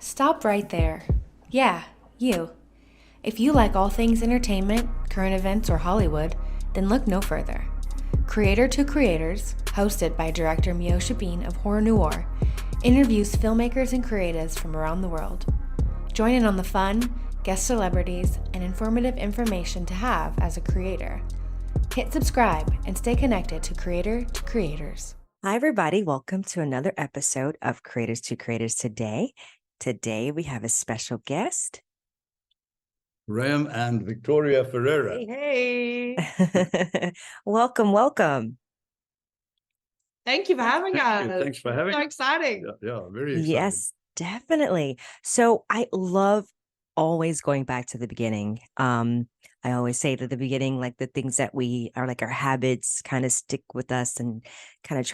Stop right there. Yeah, you. If you like all things entertainment, current events, or Hollywood, then look no further. Creator to Creators, hosted by director Meosha Bean of Horror Noir, interviews filmmakers and creatives from around the world. Join in on the fun, guest celebrities, and informative information to have as a creator. Hit subscribe and stay connected to Creator to Creators. Hi, everybody. Welcome to another episode of Creators to Creators today. Today, we have a special guest. Graham and Victoria Ferreira. Hey. Welcome, welcome. Thank you for having us. Thanks for having So us. exciting. Yeah, very exciting. Yes, definitely. So I love always going back to the beginning. I always say that the beginning, like the things that we are like our habits kind of stick with us and kind of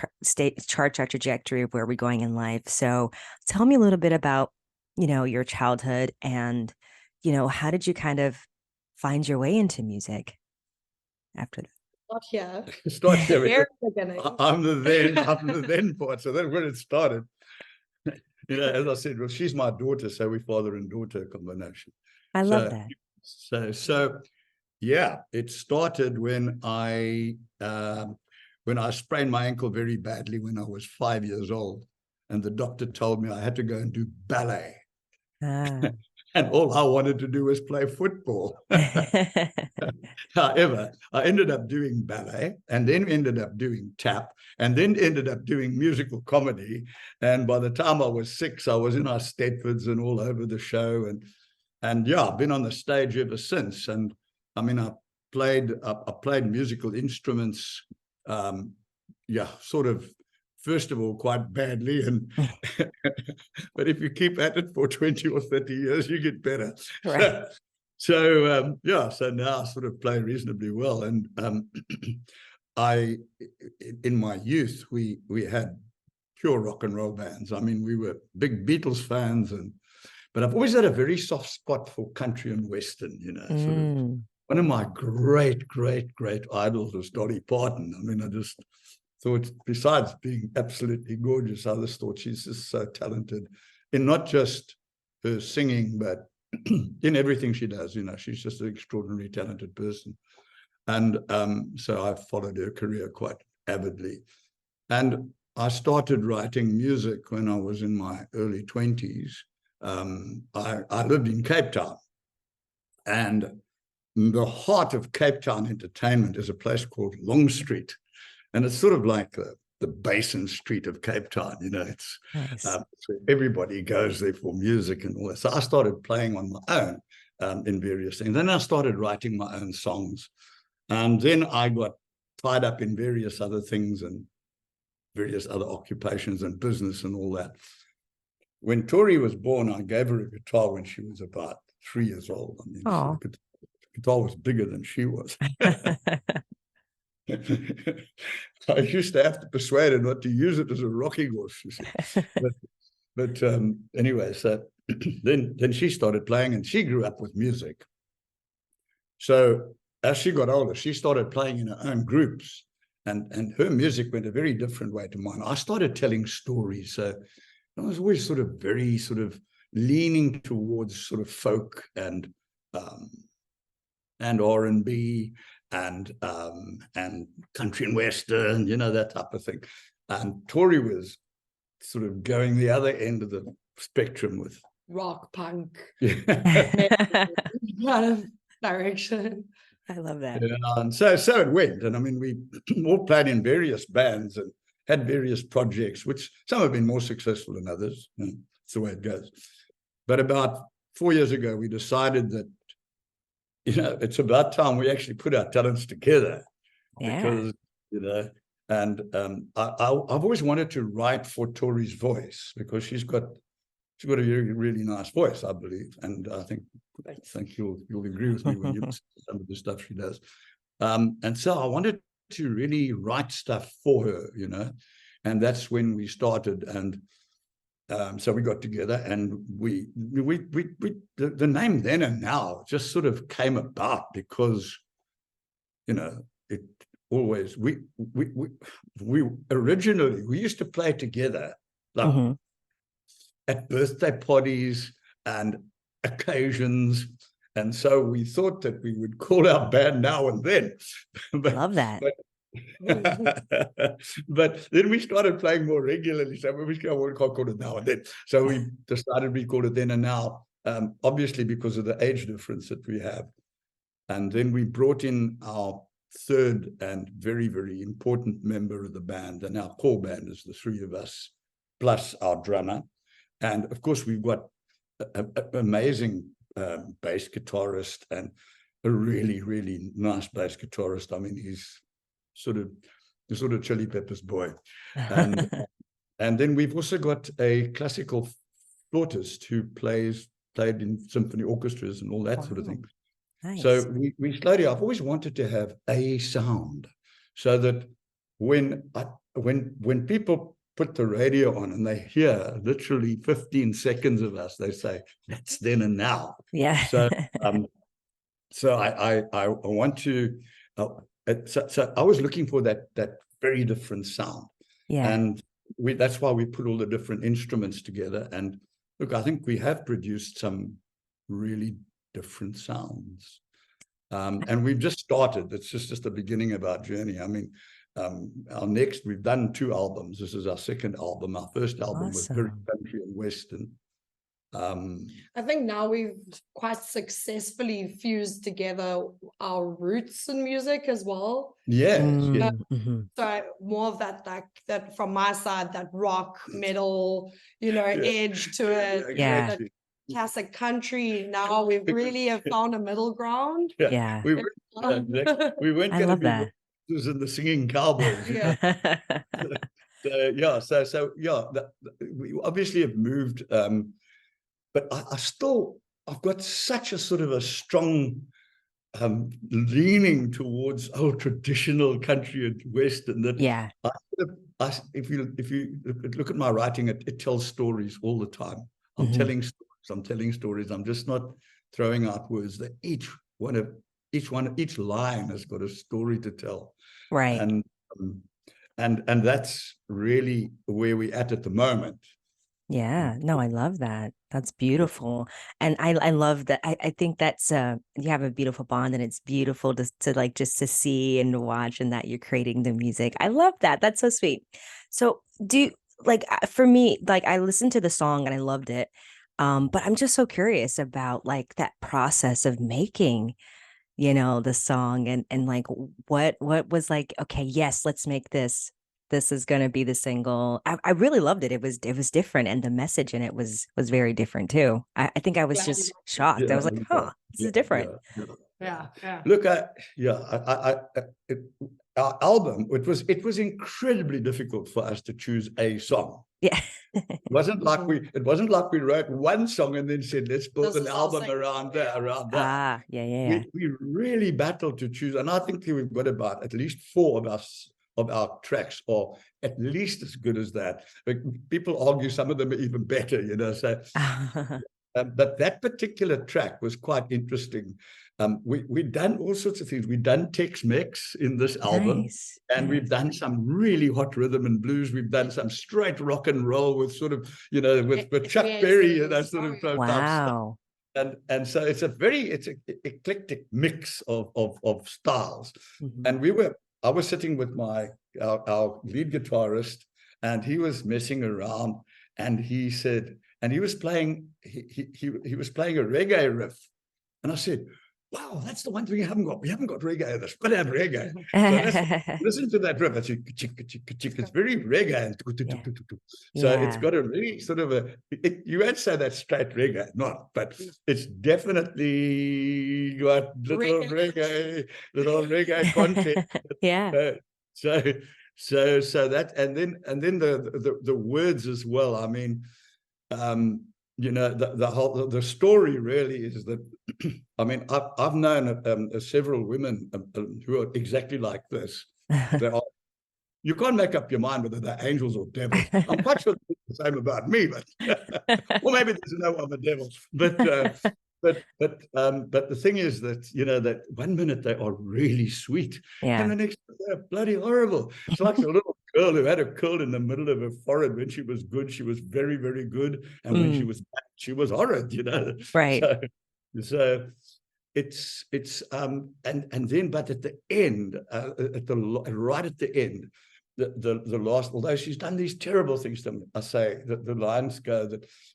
chart our trajectory of where we're going in life. So tell me a little bit about, your childhood and, how did you kind of find your way into music after that? Not here. Start here. Very beginning. I'm the then part. So that's when it started. As I said, well, she's my daughter, so we father and daughter combination. I love that. So yeah, it started when I sprained my ankle very badly when I was 5 years old, and the doctor told me I had to go and do ballet. And all I wanted to do was play football. However, I ended up doing ballet and then ended up doing tap and then ended up doing musical comedy. And by the time I was 6, I was in our Stedfords and all over the show. And yeah, I've been on the stage ever since. And I mean, I played musical instruments, sort of, first of all, quite badly, and but if you keep at it for 20 or 30 years, you get better. Right. So now I sort of play reasonably well. And in my youth, we had pure rock and roll bands. I mean, we were big Beatles fans, but I've always had a very soft spot for country and Western, sort of. One of my great idols was Dolly Parton. I mean, I just thought, besides being absolutely gorgeous, I just thought she's just so talented in not just her singing, but in everything she does. She's just an extraordinarily talented person. And so I followed her career quite avidly. And I started writing music when I was in my early 20s. I lived in Cape Town. And the heart of Cape Town entertainment is a place called Long Street. And it's sort of like the Basin Street of Cape Town, it's Nice. So everybody goes there for music and all that. So I started playing on my own in various things. Then I started writing my own songs. And then I got tied up in various other things and various other occupations and business and all that. When Tori was born, I gave her a guitar when she was about 3 years old. I mean, so the guitar was bigger than she was. I used to have to persuade her not to use it as a rocking horse, you see. But anyway, so then she started playing, and she grew up with music. So as she got older, she started playing in her own groups, and her music went a very different way to mine. I started telling stories. So I was always sort of very sort of leaning towards sort of folk and R&B. And country and Western, that type of thing. And Tori was sort of going the other end of the spectrum with Rock, punk, yeah. kind of direction. I love that. And so it went. And I mean, we all played in various bands and had various projects, which some have been more successful than others. That's the way it goes. But about 4 years ago, we decided that it's about time we actually put our talents together. Yeah. Because, and I've always wanted to write for Tori's voice, because she's got a really, really nice voice, I believe. And I think you'll agree with me when you listen to some of the stuff she does. And so I wanted to really write stuff for her, and that's when we started. And so we got together, and the name Then and Now just sort of came about because, it always, we originally, we used to play together, like at birthday parties and occasions. And so we thought that we would call our band Now and Then. Love that. But then we started playing more regularly. So we can't call it Now and Then. So we decided we called it Then and Now, obviously because of the age difference that we have. And then we brought in our third and very, very important member of the band. And our core band is the three of us, plus our drummer. And of course, we've got an amazing bass guitarist and a really, really nice bass guitarist. I mean, he's sort of Chili Peppers boy. And then we've also got a classical flautist who played in symphony orchestras and all that sort of thing. Nice. So we slowly, I've always wanted to have a sound so that when people put the radio on and they hear literally 15 seconds of us, they say, that's Then and Now. Yeah. So I want to, so I was looking for that very different sound. Yeah. And that's why we put all the different instruments together. And look, I think we have produced some really different sounds. And we've just started. It's just the beginning of our journey. I mean, we've done 2 albums. This is our second album. Our first album was very country and western. I think now we've quite successfully fused together our roots in music as well. Yes. Mm-hmm. So more of that from my side, that rock, metal, edge to it. Yeah. Exactly. Classic country. Now we've really have found a middle ground. Yeah. We weren't I going to love be that. in the singing cowboys. We obviously have moved, but I've got such a sort of a strong leaning towards old traditional country and western that Yeah. if you look at my writing, it tells stories all the time. I'm Mm-hmm. telling stories. I'm just not throwing out words. That each line has got a story to tell. Right. And that's really where we're at the moment. Yeah, no, I love that. That's beautiful. And I love that. I think that's you have a beautiful bond, and it's beautiful to like just to see and watch, and that you're creating the music. I love that. That's so sweet. So for me, like I listened to the song and I loved it. But I'm just so curious about like that process of making, the song and like what was like, okay, yes, let's make this. This is going to be the single. I really loved it. It was different, and the message in it was very different too. I think I was just shocked. I was like, huh, this is different. Yeah. Look, our album, it was incredibly difficult for us to choose a song. Yeah. It wasn't like we wrote one song and then said, let's build This an is our album single. around that. Ah, yeah. We really battled to choose, and I think we've got about at least 4 of our tracks are at least as good as that. But people argue some of them are even better, So, but that particular track was quite interesting. We've done all sorts of things. We've done Tex-Mex in this album, Nice. and we've done some really hot rhythm and blues. We've done some straight rock and roll with sort of, with Chuck Berry and that sort of Wow. stuff. And so it's an eclectic mix of styles. Mm-hmm. And I was sitting with our lead guitarist, and he was messing around, and he said, and he was playing he was playing a reggae riff, and I said, wow, that's the one thing we haven't got reggae. Let's put out reggae. So listen to that riff. It's very reggae. So it's got a really sort of you won't say that's straight reggae, not, but it's definitely got little reggae content. Yeah. So that, and then the words as well. I mean, the story really is that, I mean, I've known several women who are exactly like this. You can't make up your mind whether they're angels or devils. I'm quite sure it's the same about me, but or maybe there's no other devil. But the thing is that that one minute they are really sweet, and the next they're bloody horrible. It's like a little girl who had a curl in the middle of her forehead. When she was good, she was very, very good. And when she was bad, she was horrid, you know. Right. So it's and then but at the end, right at the end, the last, although she's done these terrible things to me, I say that the lines go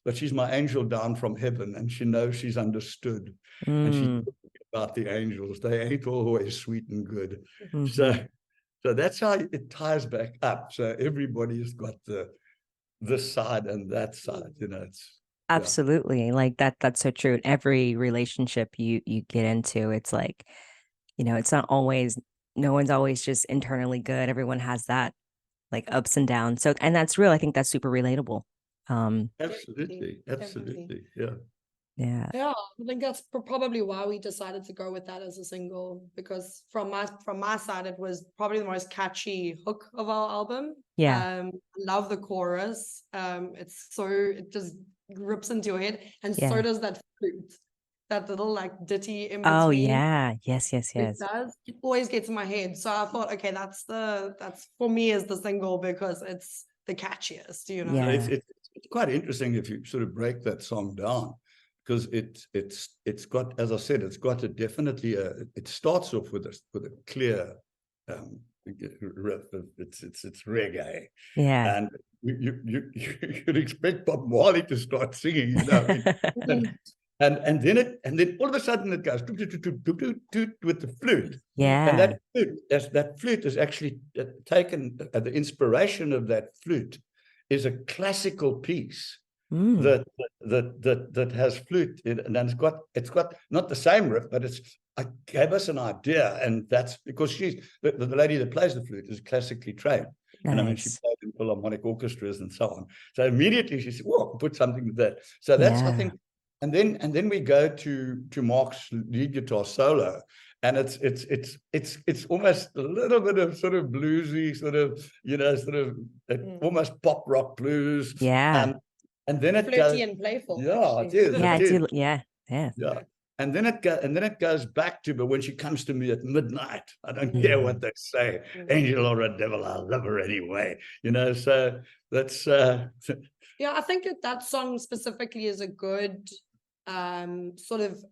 that she's my angel down from heaven, and she knows she's understood, and she's about the angels. They ain't always sweet and good. So that's how it ties back up. So everybody's got this side and that side, you know. It's absolutely like that's so true. In every relationship you get into, it's like, you know, it's not always, no one's always just internally good. Everyone has that like ups and downs. So, and that's real. I think that's super relatable. Absolutely. Yeah. I think that's probably why we decided to go with that as a single, because from my side, it was probably the most catchy hook of our album. I love the chorus. It just rips into your head, and so does that flute, that little like ditty in between. Oh yeah, yes. It does. It always gets in my head. So I thought, okay, that's for me as the single, because it's the catchiest, you know. It's quite interesting if you sort of break that song down, because it's got, as I said, it's got definitely it starts off with a clear riff. It's reggae, and you'd expect Bob Marley to start singing, you know. And then all of a sudden it goes with the flute. And that flute is actually taken, the inspiration of that flute is a classical piece that has flute in, and it's got not the same riff, but it gave us an idea, and that's because she's the lady that plays the flute is classically trained. And I mean, she played in philharmonic orchestras and so on. So immediately she said, "Whoa, put something with that." So that's I think. And then we go to Mark's lead guitar solo, and it's almost a little bit of sort of bluesy, sort of, you know, sort of almost pop rock blues. And then it goes and playful. Yeah, it is. Yeah, it is. Yeah. And then it goes back to, but when she comes to me at midnight, I don't care what they say, angel or a devil, I love her anyway. You know, so that's I think that song specifically is a good sort of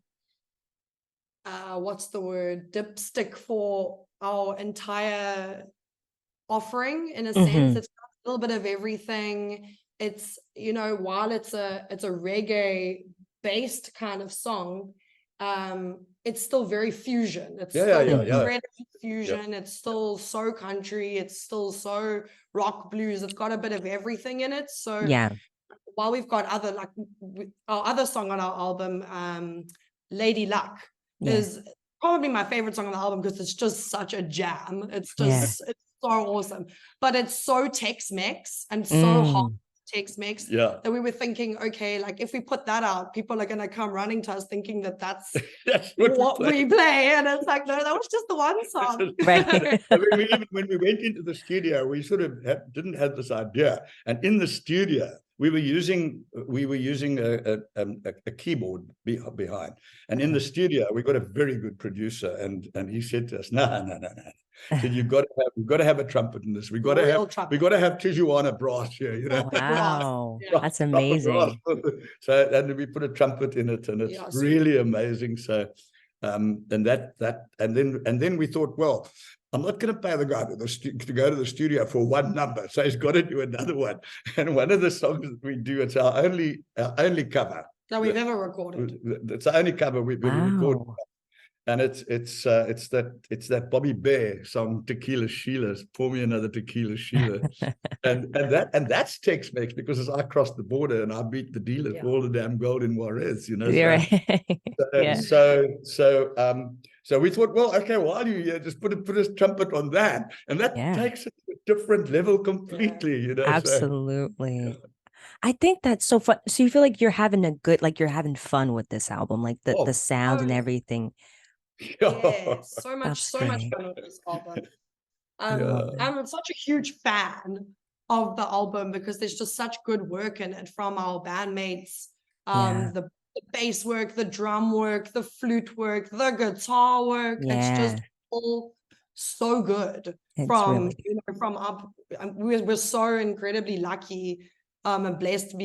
what's the word, dipstick for our entire offering, in a sense. It's got a little bit of everything. It's, you know, while it's a reggae based kind of song, it's still very fusion. It's still incredibly fusion. It's still so country. It's still so rock blues. It's got a bit of everything in it. So while we've got other, like our other song on our album, Lady Luck, is probably my favorite song on the album, because it's just such a jam. It's just it's so awesome, but it's so Tex-Mex and so hot Tex-Mex that we were thinking, okay, like if we put that out, people are going to come running to us thinking that's what we play. And it's like, no, that was just the one song. Right. I mean, when we went into the studio, we sort of didn't have this idea, and in the studio we were using a keyboard behind, and in the studio we got a very good producer, and he said to us, no. So you've got to have a trumpet in this. We got to have Tijuana brass here, you know. Wow, that's amazing. So, and we put a trumpet in it, and it's really amazing. So, and then we thought, well, I'm not going to pay the guy to go to the studio for one number, so he's got to do another one. And one of the songs that we do, it's our only cover that we've ever recorded. It's the only cover we record. And it's that Bobby Bear song, Tequila Sheila, Pour Me Another Tequila Sheila. and that's Tex-Mex, because as I crossed the border and I beat the dealer for all the damn gold in Juarez, you know. So we thought, well, okay, while you're here, just put a trumpet on that, and that takes it to a different level completely, you know. Absolutely. I think that's so fun. So you feel like you're having you're having fun with this album, like the sound and everything. So much fun with this album. I'm such a huge fan of the album, because there's just such good work in it from our bandmates. The bass work, the drum work, the flute work, the guitar work. It's just all so good. It's really from up. We're so incredibly lucky and blessed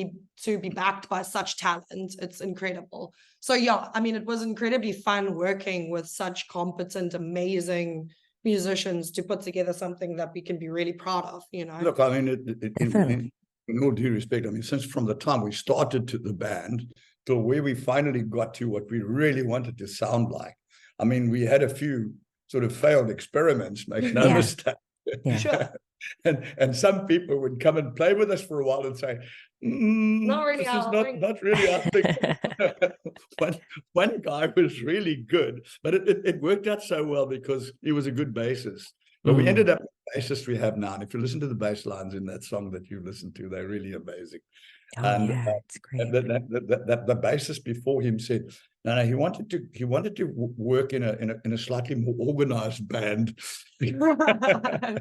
to be backed by such talent. It's incredible. So yeah, I mean, it was incredibly fun working with such competent, amazing musicians to put together something that we can be really proud of, you know. Look, I mean, definitely. in all due respect, I mean, since from the time we started to the band till where we finally got to what we really wanted to sound like. I mean, we had a few sort of failed experiments, make no mistake. Yeah. Sure. And some people would come and play with us for a while and say, Not really this is our thing." not really our thing. one guy was really good, but it worked out so well because he was a good bassist. But we ended up with the bassist we have now. And if you listen to the bass lines in that song that you listened to, they're really amazing. Oh, yeah, it's great. The bassist before him said, no, he wanted to work in a slightly more organized band.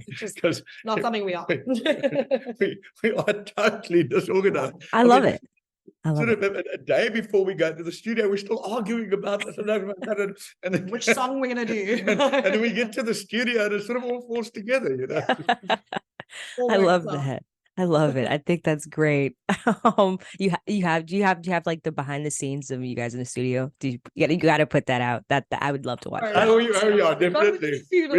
Just not something we are. we are totally disorganized. I love it. I love Sort it. of a day before we go to the studio, we're still arguing about this and then, Which song we're gonna do. and then we get to the studio and it sort of all falls together, you know. I love that. I love it. I think that's great. Do you have like the behind the scenes of you guys in the studio? You got to put that out. That I would love to watch. Oh yeah, definitely. We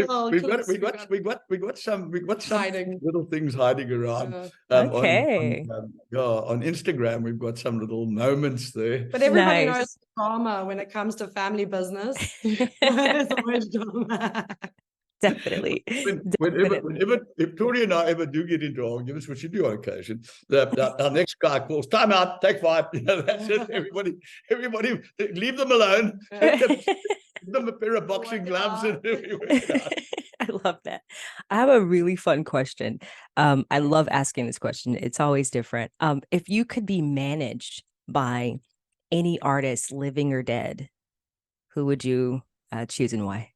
got some hiding. little things hiding around. Okay. On Instagram, we've got some little moments there. But everybody knows drama when it comes to family business. There's always drama. Definitely. Whenever if Tori and I ever do get into arguments, which you do on occasion, our next guy calls, time out, take 5. You know, that's it. Everybody leave them alone. Give them a pair of boxing gloves and I love that. I have a really fun question. I love asking this question. It's always different. If you could be managed by any artist, living or dead, who would you choose and why?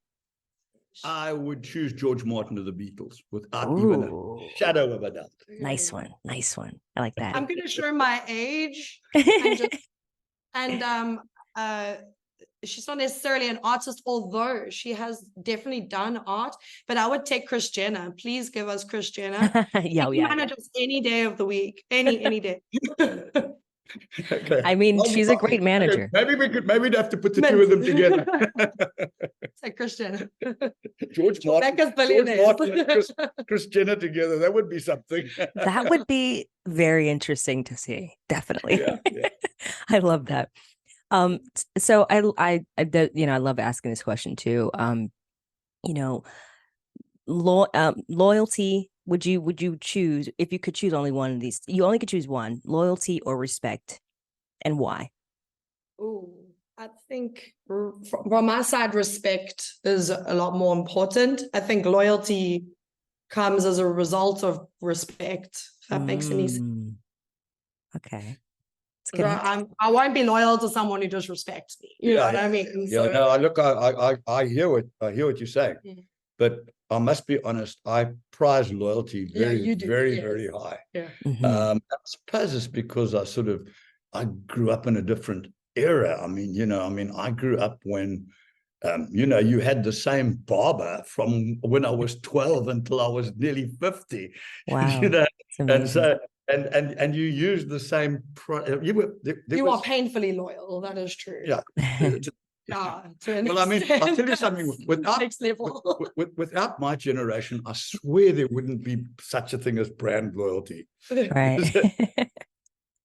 I would choose George Martin of the Beatles without even a shadow of a doubt. Nice one. Nice one. I like that. I'm going to show my age. She's not necessarily an artist, although she has definitely done art. But I would take Kris Jenner. Please give us Kris Jenner. Manage us any day of the week, any day. Okay. I mean, she's a great manager. Okay. Maybe we'd have to put the two of them together. It's like Kris Jenner. George Martin and Kris Jenner together. That would be something. That would be very interesting to see. Definitely. Yeah. I love that. So I love asking this question too. Loyalty. Would you choose, if you could choose only one of these? You only could choose one: loyalty or respect, and why? Oh, I think from my side, respect is a lot more important. I think loyalty comes as a result of respect. If that makes any sense. Okay. I won't be loyal to someone who disrespects me. You know what I mean? Yeah. No. I hear what you're saying, but I must be honest. I prize loyalty very high. Yeah. I suppose it's because I grew up in a different era. I mean, I grew up when, you had the same barber from when I was 12 until I was nearly 50. Wow. And so. And you use the same. You are painfully loyal. That is true. Yeah. Well, I mean, I'll tell you something. Without my generation, I swear there wouldn't be such a thing as brand loyalty. Right.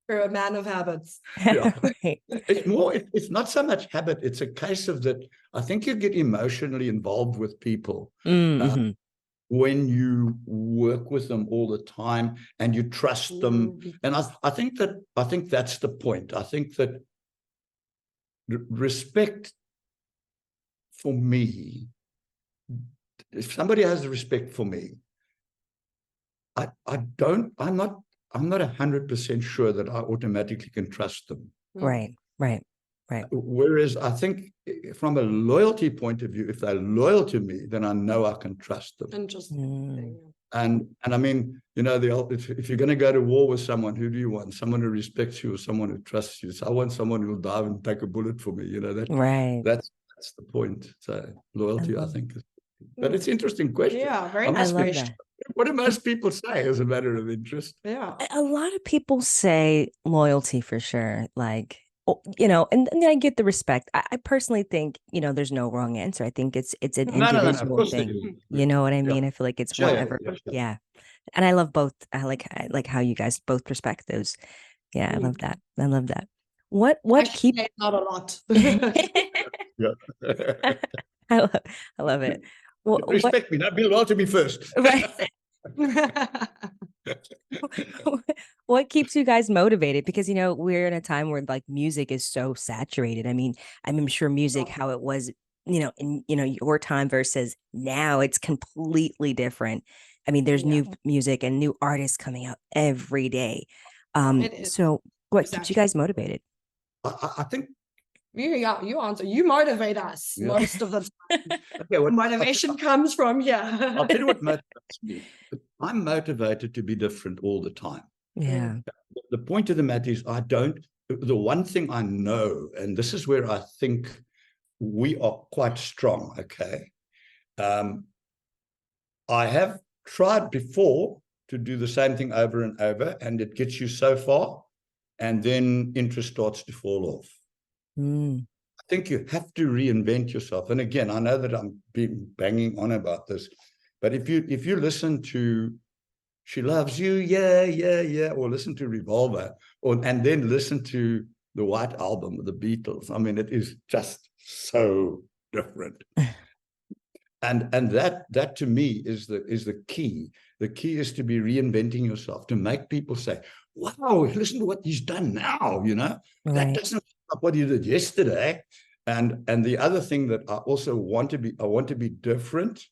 You're a man of habits. Yeah. Right. It's not so much habit. It's a case of that. I think you get emotionally involved with people. Mm-hmm. When you work with them all the time and you trust them. And I think that's the point. I think that respect for me, if somebody has respect for me, I'm not 100% sure that I automatically can trust them. Right. Whereas I think from a loyalty point of view, if they're loyal to me, then I know I can trust them. Interesting. And I mean, if you're going to go to war with someone, who do you want? Someone who respects you or someone who trusts you? So I want someone who will dive and take a bullet for me. Right. That's the point. So loyalty, I think, is But it's an interesting question. Yeah, very I nice love question. that. What do most people say as a matter of interest? Yeah. A lot of people say loyalty for sure. Like, you know, and I get the respect. I personally think, you know, there's no wrong answer. I think it's an No. Of individual course there thing. is. You know what I Yeah. mean? I feel like it's Yeah, whatever. yeah. Yeah. And I love both. I like how you guys both perspectives. Yeah, I love that. I love that. What Actually, keep say not a lot. Yeah. I love it. What Respect me. Now, be loyal to me first. right? What keeps you guys motivated? Because you know, we're in a time where like music is so saturated. I mean, I'm sure music, how it was, you know, in your time versus now, it's completely different. I mean, there's new music and new artists coming out every day. It is. So what keeps you guys motivated? I think You answer. You motivate us most of the time. okay, Motivation comes from here. I'll tell you what motivates me. I'm motivated to be different all the time. Yeah. The point of the matter is the one thing I know, and this is where I think we are quite strong, okay? I have tried before to do the same thing over and over, and it gets you so far, and then interest starts to fall off. I think you have to reinvent yourself. And again, I know that I'm banging on about this, but if you listen to She Loves You, yeah, or listen to Revolver, and then listen to the White Album of the Beatles, I mean, it is just so different. And that to me is the key. The key is to be reinventing yourself, to make people say, wow, listen to what he's done now, you know? Right. That doesn't stop what he did yesterday. And the other thing that I also want to be different.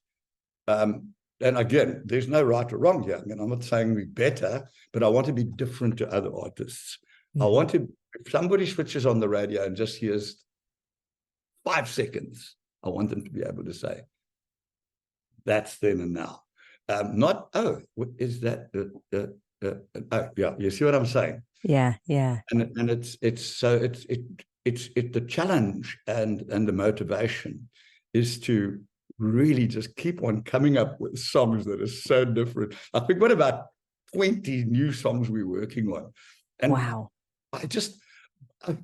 And again, there's no right or wrong here. I mean, I'm not saying we're better, but I want to be different to other artists. I want to, if somebody switches on the radio and just hears 5 seconds, I want them to be able to say, that's then and now. Not, oh, what is that? Oh, yeah, you see what I'm saying? Yeah. And it's the challenge and the motivation is to really just keep on coming up with songs that are so different. I think what about 20 new songs we're working on? And wow.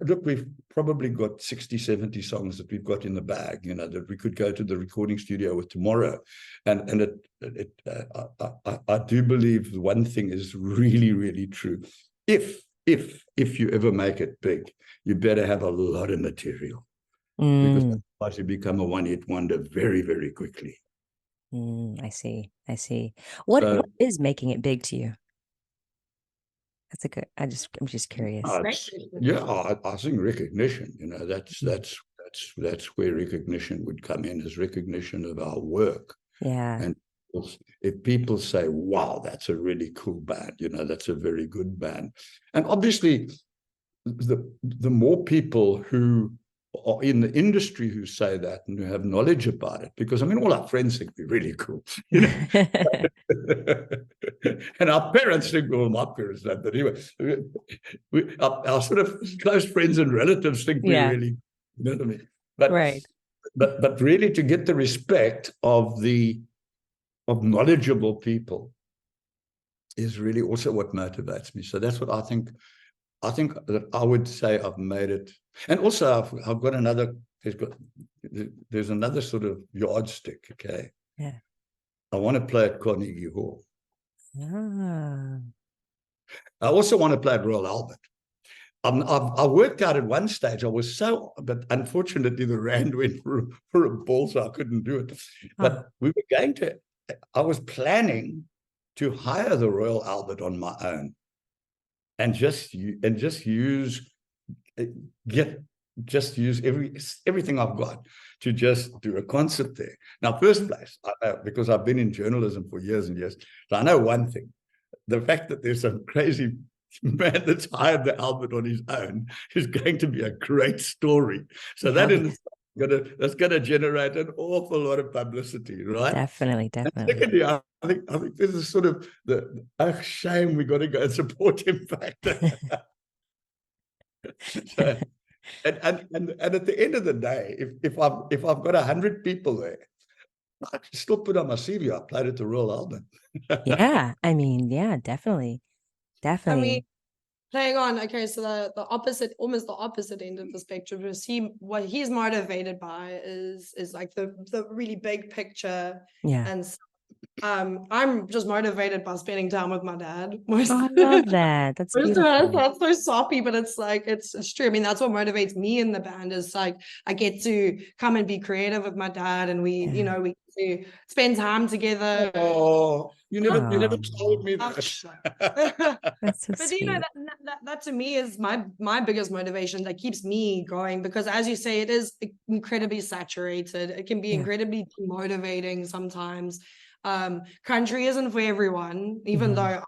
Look, we've probably got 60, 70 songs that we've got in the bag, you know, that we could go to the recording studio with tomorrow. And I do believe one thing is really, really true. If you ever make it big, you better have a lot of material, because otherwise you become a one-hit wonder very, very quickly. I see. What is making it big to you? That's a good. I'm just curious. I think recognition. You know, that's where recognition would come in, is recognition of our work. Yeah. And if people say, "Wow, that's a really cool band," you know, that's a very good band. And obviously, the more people who are in the industry who say that and who have knowledge about it, because I mean, all our friends think we're really cool, you know. And our parents think, well, my parents don't, but anyway, our sort of close friends and relatives think we're really, you know what I mean? But right. But really, to get the respect of knowledgeable people is really also what motivates me. So that's what I think that I would say I've made it. And also I've got another, there's another sort of yardstick, okay? Yeah. I want to play at Carnegie Hall. Ah. I also want to play at Royal Albert. I worked out at one stage, but unfortunately the rand went for a ball, so I couldn't do it. But I was planning to hire the Royal Albert on my own, and just use everything I've got to just do a concert there. Now, first place, because I've been in journalism for years and years, so I know one thing: the fact that there's some crazy man that's hired the Albert on his own is going to be a great story. So that's going to generate an awful lot of publicity, right? Definitely. And secondly, I think this is sort of the shame we got to go and support him factor. So, and at the end of the day, if I've got 100 people there, I can still put on my CV. I played at the Royal Albert. Yeah, I mean, yeah, definitely, I mean, definitely. hang on. Okay, so the opposite, almost the opposite end of the spectrum is what he's motivated by is like the really big picture. Yeah. And I'm just motivated by spending time with my dad. Oh, I love that. That's beautiful. That's so soppy, but it's like it's true. I mean, that's what motivates me in the band is like I get to come and be creative with my dad, and we, you Yeah. know, we get to spend time together. Oh, you never told me Oh. that. That's so But sweet. you know that to me is my biggest motivation that keeps me going, because as you say, it is incredibly saturated. It can be Yeah. incredibly demotivating sometimes. Country isn't for everyone, even though our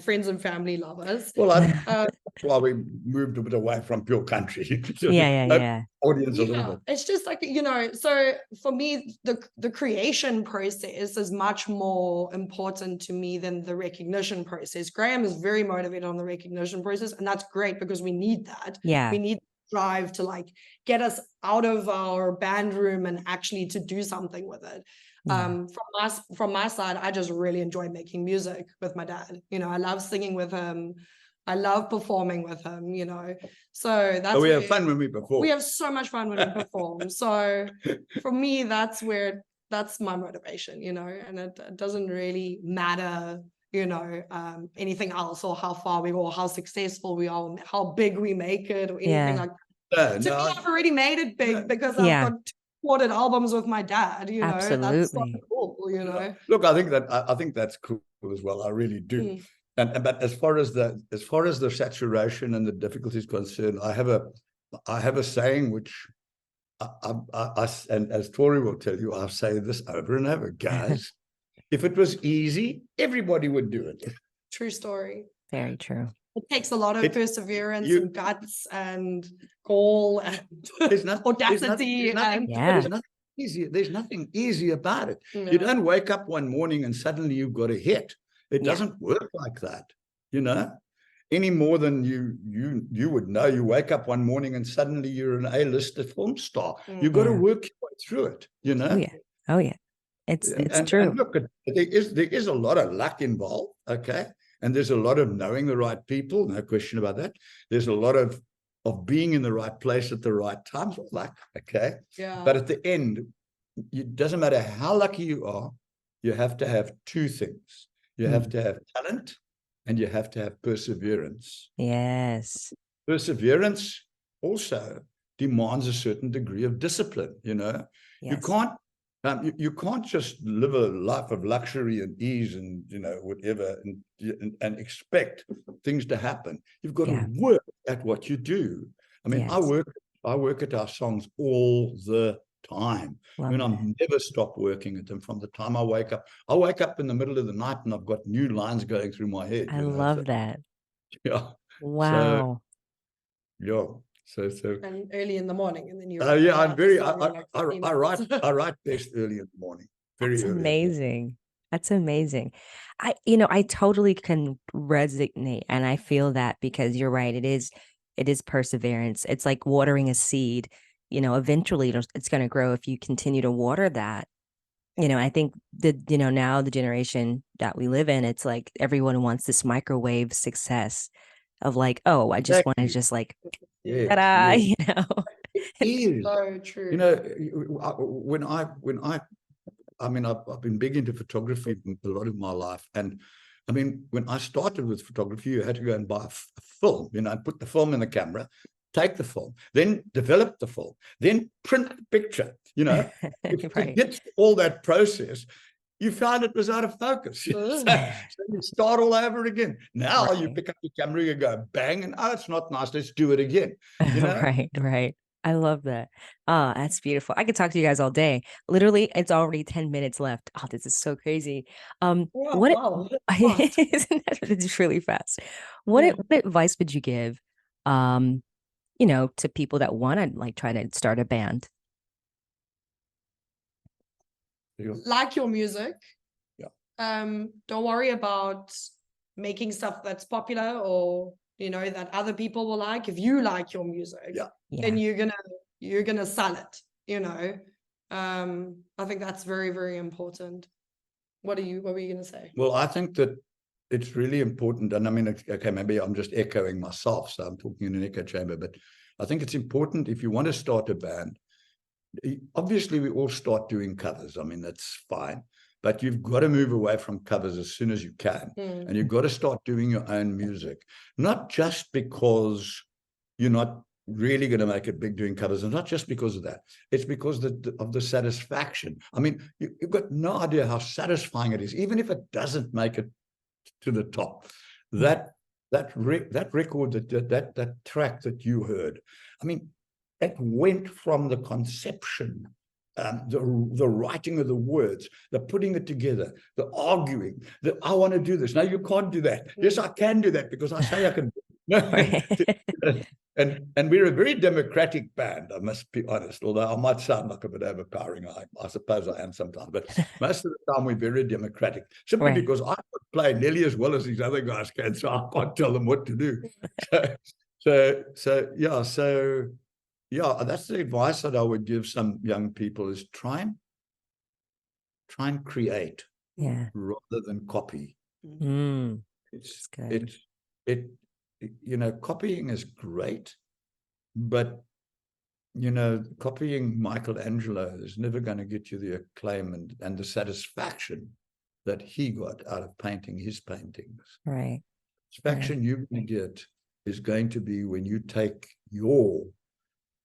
friends and family love us. Well, that's why we moved a bit away from pure country. Yeah. Audience a little bit. It's just like, you know, so for me, the creation process is much more important to me than the recognition process. Graham is very motivated on the recognition process, and that's great because we need that. Yeah. We need drive to like get us out of our band room and actually to do something with it. Yeah. From my side, I just really enjoy making music with my dad. You know, I love singing with him. I love performing with him, you know. So that's we have fun when we perform. We have so much fun when we perform. So for me, that's my motivation, you know, and it doesn't really matter, you know, anything else or how far we go or how successful we are, how big we make it or anything like that. To me, I've already made it big because I've got 2 recorded albums with my dad, you know. Absolutely. That's so cool, you know. Look, I think that's cool as well. I really do. But as far as the saturation and the difficulty is concerned, I have a saying which and as Tori will tell you, I'll say this over and over, guys. If it was easy, everybody would do it. True story. Very true. It takes a lot of perseverance and guts and gall and audacity. There's nothing easy. There's nothing easy about it. No. You don't wake up one morning and suddenly you've got a hit. It doesn't work like that, you know, any more than you would know. You wake up one morning and suddenly you're an A-listed film star. You've got to work your way through it, you know. Oh yeah. It's true. And look, there is a lot of luck involved, okay, and there's a lot of knowing the right people, no question about that. There's a lot of being in the right place at the right time, luck, okay. Yeah. But at the end, it doesn't matter how lucky you are. You have to have two things. You have to have talent and you have to have perseverance. Yes. Perseverance also demands a certain degree of discipline, you know. Yes. You can't just live a life of luxury and ease and, you know, whatever, and expect things to happen. You've got to work at what you do. I mean, I work at our songs all the time. I'm never stop working at them from the time I wake up. I wake up in the middle of the night and I've got new lines going through my head. I love that. Yeah. Wow. So and early in the morning, and then you I'm very I write best early in the morning. Very That's early. Amazing. That's amazing. I totally can resonate, and I feel that because you're right. It is perseverance. It's like watering a seed. You know, eventually it's going to grow if you continue to water that. You know, I think now the generation that we live in, it's like everyone wants this microwave success of like, oh, I just want to just like, ta-da, you know. It is so true. You know, I've been big into photography a lot of my life, and I mean, when I started with photography, you had to go and buy a film, you know, put the film in the camera, take the film, then develop the film, then print the picture, you know. If you get all that process, you found it was out of focus. So you start all over again. Now you pick up the camera, you go bang, and it's not nice. Let's do it again. You know? Right. I love that. Oh, that's beautiful. I could talk to you guys all day. Literally, it's already 10 minutes left. Oh, this is so crazy. Wow. It's really fast. What advice would you give, you know, to people that want to like try to start a band? Like your music. Don't worry about making stuff that's popular or, you know, that other people will like. If you like your music, then you're gonna sell it, you know. I think that's very, very important. What were you going to say? Well, I think that it's really important. And I mean, okay, maybe I'm just echoing myself, so I'm talking in an echo chamber, but I think it's important if you want to start a band. Obviously, we all start doing covers. I mean, that's fine. But you've got to move away from covers as soon as you can. And you've got to start doing your own music. Not just because you're not really going to make it big doing covers, and not just because of that. It's because of the satisfaction. I mean, you've got no idea how satisfying it is, even if it doesn't make it to the top. That record, that track that you heard, I mean, it went from the conception, the writing of the words, the putting it together, the arguing, that I want to do this. No, you can't do that. Yes, I can do that because I say I can. And we're a very democratic band, I must be honest, although I might sound like a bit overpowering. I suppose I am sometimes, but most of the time we're very democratic, simply because I don't play nearly as well as these other guys can, so I can't tell them what to do. Yeah, that's the advice that I would give some young people: is try and create, rather than copy. It's good. Copying is great, but copying Michelangelo is never going to get you the acclaim and the satisfaction that he got out of painting his paintings. Right. Satisfaction you can get is going to be when you take your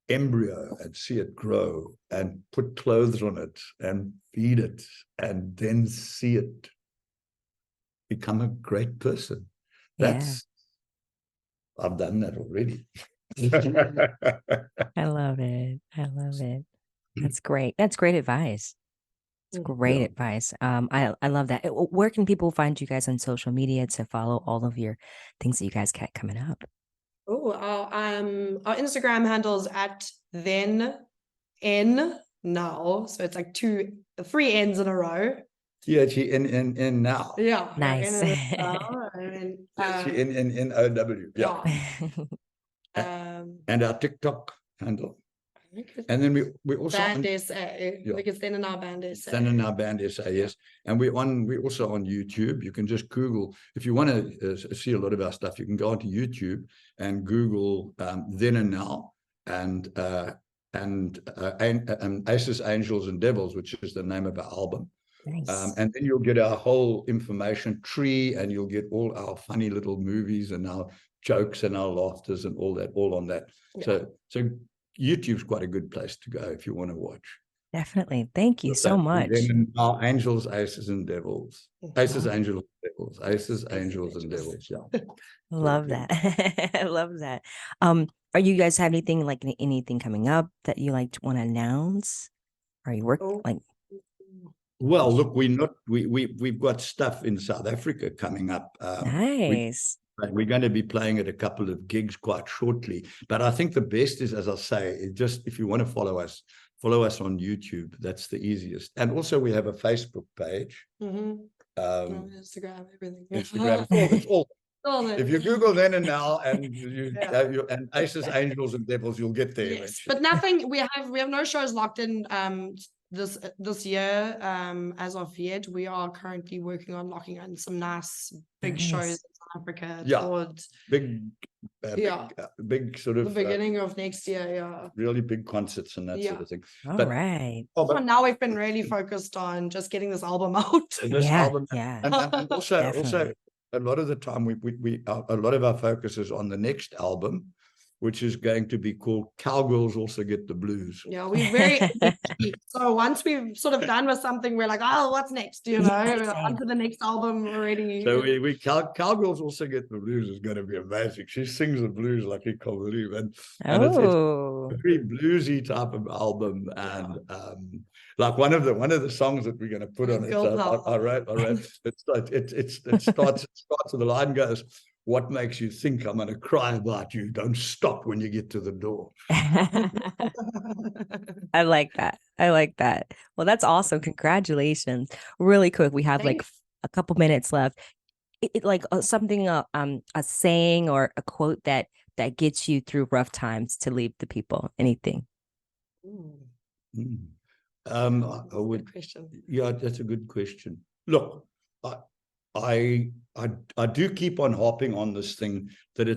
embryo and see it grow and put clothes on it and feed it and then see it become a great person. I've done that already. I love it. That's great. That's great advice. It's great advice. I love that. Where can people find you guys on social media to follow all of your things that you guys got coming up? Oh, our Instagram handle is at then n now, so it's like 3 N's in a row. THEN now. Yeah. Nice. THENNOW. Yeah. And our TikTok handle. And then we also Band SA. Like it's then in our Band SA. Then in our Band SA, yes. And we're also on YouTube. You can just Google, if you want to see a lot of our stuff, you can go onto YouTube and Google Then and Now and Aces, Angels and Devils, which is the name of our album. Nice. And then you'll get our whole information tree, and you'll get all our funny little movies and our jokes and our laughters and all that, all on that. Yeah. So YouTube's quite a good place to go if you want to watch. Definitely. Thank you so much. Then our Angels, Aces and Devils. Aces, Angels, and Devils. Aces, Angels and Devils. Yeah. Love that. I love that. Are you guys have anything coming up that you want to announce? Are you working Well, look, we've got stuff in South Africa coming up. Nice. We're going to be playing at a couple of gigs quite shortly. But I think the best is, as I say, just if you want to follow us on YouTube. That's the easiest. And also we have a Facebook page. Instagram, everything. Instagram, it's all. If you Google Then and Now and and Aces, Angels and Devils, you'll get there. Yes, but nothing. We have no shows locked in this year as of yet. We are currently working on locking in some nice big shows in South Africa towards big sort of the beginning of next year. Really big concerts and that sort of thing. Right. But now we've been really focused on just getting this album out. And also a lot of the time a lot of our focus is on the next album, which is going to be called Cowgirls Also Get the Blues. Yeah, we're very so once we've sort of done with something, we're like, oh, what's next? We're on to the next album already. So Cowgirls Also Get the Blues is going to be amazing. She sings the blues like you can't believe, and it's a very bluesy type of album, and like one of the songs that we're going to put on it. All right. It starts with the line goes, "What makes you think I'm going to cry about you? Don't stop when you get to the door." I like that. Well, that's awesome. Congratulations. Really quick, we have a couple minutes left. Something, a saying or a quote that gets you through rough times to leave the people. Anything? I would. Good question. Yeah, that's a good question. Look, I do keep on harping on this thing that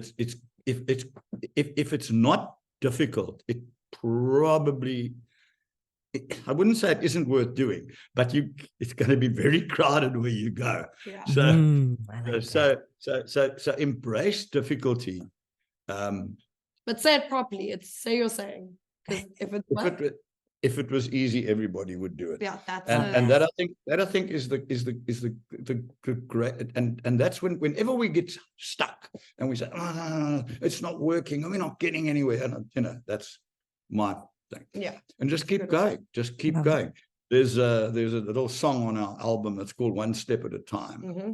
if it's not difficult, it probably, I wouldn't say it isn't worth doing, but it's going to be very crowded where you go. Yeah. So I like that. so embrace difficulty. But say it properly. Say you're saying, because if it was easy, everybody would do it. Yeah, that's and that I think is the great, and that's whenever we get stuck and we say, oh, it's not working, and we're not getting anywhere, and that's my thing. Yeah. And just keep going. Just keep going. There's a little song on our album that's called One Step at a Time. Mm-hmm.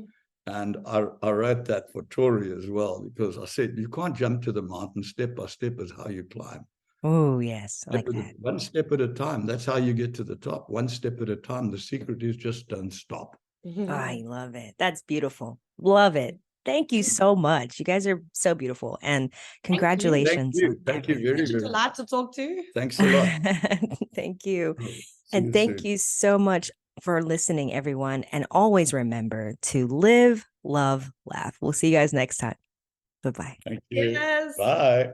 And I wrote that for Tori as well, because I said, you can't jump to the mountain. Step by step is how you climb. Oh, yes. I like that. One step at a time. That's how you get to the top. One step at a time. The secret is just don't stop. Mm-hmm. I love it. That's beautiful. Love it. Thank you so much. You guys are so beautiful. And congratulations. Thank you very It's much. a lot to talk to. Thanks a lot. Thank you. See you Thank soon. you so much for listening, everyone. And always remember to live, love, laugh. We'll see you guys next time. Bye-bye. Thank you. Yes. Bye.